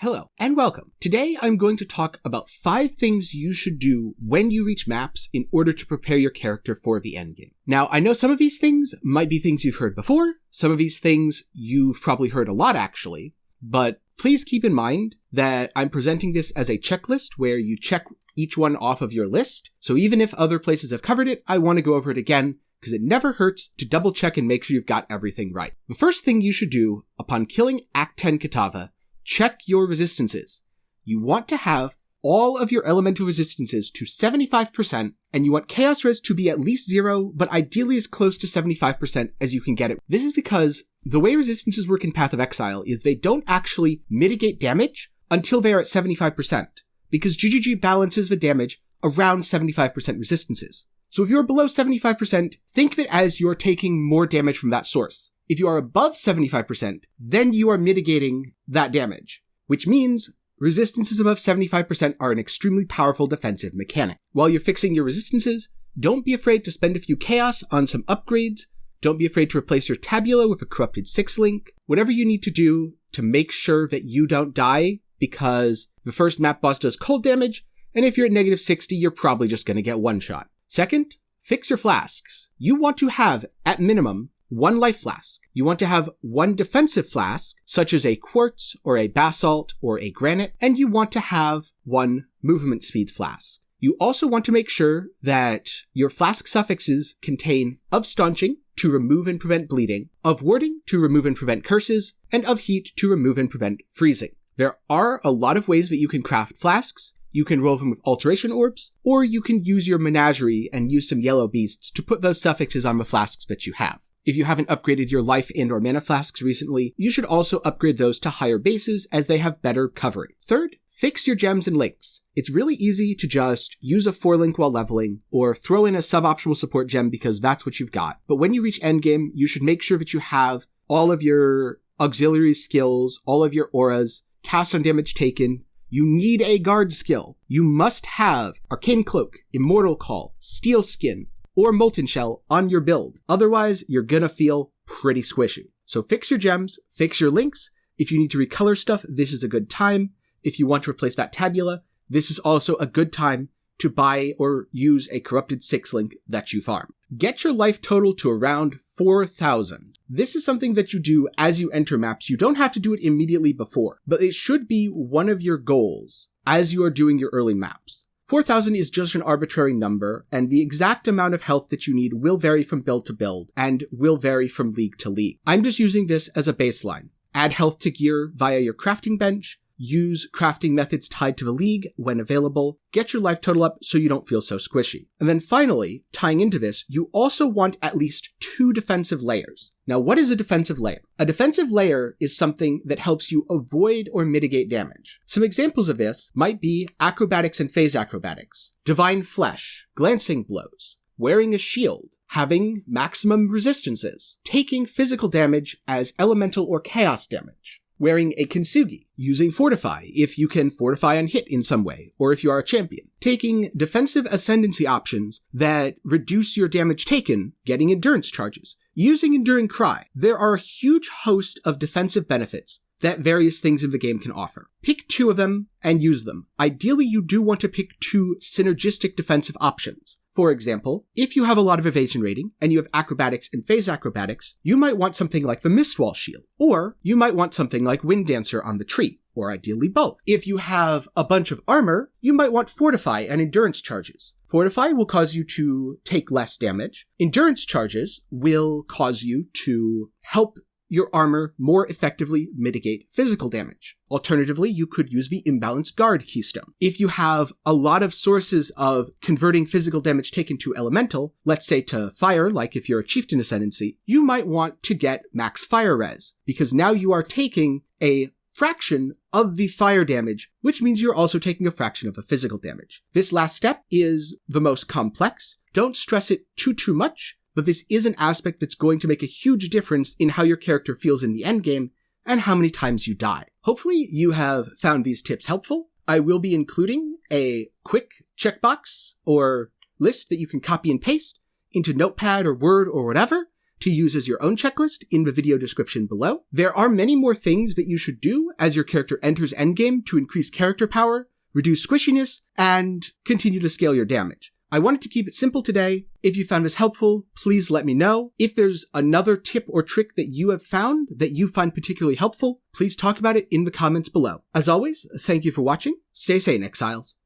Hello, and welcome. Today I'm going to talk about 5 things you should do when you reach maps in order to prepare your character for the endgame. Now, I know some of these things might be things you've heard before, some of these things you've probably heard a lot actually, but please keep in mind that I'm presenting this as a checklist where you check each one off of your list, so even if other places have covered it, I want to go over it again, because it never hurts to double check and make sure you've got everything right. The first thing you should do upon killing A10 Kitava, check your resistances. You want to have all of your elemental resistances to 75%, and you want chaos res to be at least 0, but ideally as close to 75% as you can get it. This is because the way resistances work in Path of Exile is they don't actually mitigate damage until they are at 75%, because GGG balances the damage around 75% resistances. So if you're below 75%, think of it as you're taking more damage from that source. If you are above 75%, then you are mitigating that damage, which means resistances above 75% are an extremely powerful defensive mechanic. While you're fixing your resistances, don't be afraid to spend a few chaos on some upgrades. Don't be afraid to replace your tabula with a corrupted 6-link. Whatever you need to do to make sure that you don't die, because the first map boss does cold damage, and if you're at negative 60, you're probably just going to get one shot. Second, fix your flasks. You want to have, at minimum, 1 life flask. You want to have 1 defensive flask, such as a quartz or a basalt or a granite, and you want to have 1 movement speed flask. You also want to make sure that your flask suffixes contain of staunching to remove and prevent bleeding, of warding to remove and prevent curses, and of heat to remove and prevent freezing. There are a lot of ways that you can craft flasks. You can roll them with alteration orbs, or you can use your menagerie and use some yellow beasts to put those suffixes on the flasks that you have. If you haven't upgraded your life and or mana flasks recently, you should also upgrade those to higher bases as they have better covering. Third, fix your gems and links. It's really easy to just use a 4-link while leveling, or throw in a suboptimal support gem because that's what you've got. But when you reach endgame, you should make sure that you have all of your auxiliary skills, all of your auras, cast on damage taken. You need a guard skill. You must have Arcane Cloak, Immortal Call, Steel Skin, or Molten Shell on your build. Otherwise, you're gonna feel pretty squishy. So fix your gems, fix your links. If you need to recolor stuff, this is a good time. If you want to replace that tabula, this is also a good time to buy or use a corrupted 6-link that you farm. Get your life total to around 4,000. This is something that you do as you enter maps. You don't have to do it immediately before, but it should be one of your goals as you are doing your early maps. 4,000 is just an arbitrary number, and the exact amount of health that you need will vary from build to build, and will vary from league to league. I'm just using this as a baseline. Add health to gear via your crafting bench, use crafting methods tied to the league when available, get your life total up so you don't feel so squishy. And then finally, tying into this, you also want at least 2 defensive layers. Now, what is a defensive layer? A defensive layer is something that helps you avoid or mitigate damage. Some examples of this might be acrobatics and phase acrobatics, divine flesh, glancing blows, wearing a shield, having maximum resistances, taking physical damage as elemental or chaos damage, wearing a kintsugi, using fortify if you can fortify on hit in some way, or if you are a champion, taking defensive ascendancy options that reduce your damage taken, getting endurance charges, using enduring cry. There are a huge host of defensive benefits that various things in the game can offer. Pick 2 of them and use them. Ideally, you do want to pick 2 synergistic defensive options. For example, if you have a lot of evasion rating and you have acrobatics and phase acrobatics, you might want something like the Mistwall Shield, or you might want something like Wind Dancer on the tree, or ideally both. If you have a bunch of armor, you might want Fortify and Endurance charges. Fortify will cause you to take less damage. Endurance charges will cause you to help your armor more effectively mitigate physical damage. Alternatively, you could use the Imbalanced Guard keystone. If you have a lot of sources of converting physical damage taken to elemental, let's say to fire, like if you're a Chieftain Ascendancy, you might want to get max fire res, because now you are taking a fraction of the fire damage, which means you're also taking a fraction of the physical damage. This last step is the most complex. Don't stress it too much, but this is an aspect that's going to make a huge difference in how your character feels in the endgame and how many times you die. Hopefully you have found these tips helpful. I will be including a quick checkbox or list that you can copy and paste into Notepad or Word or whatever to use as your own checklist in the video description below. There are many more things that you should do as your character enters Endgame to increase character power, reduce squishiness, and continue to scale your damage. I wanted to keep it simple today. If you found this helpful, please let me know. If there's another tip or trick that you have found that you find particularly helpful, please talk about it in the comments below. As always, thank you for watching. Stay sane, Exiles.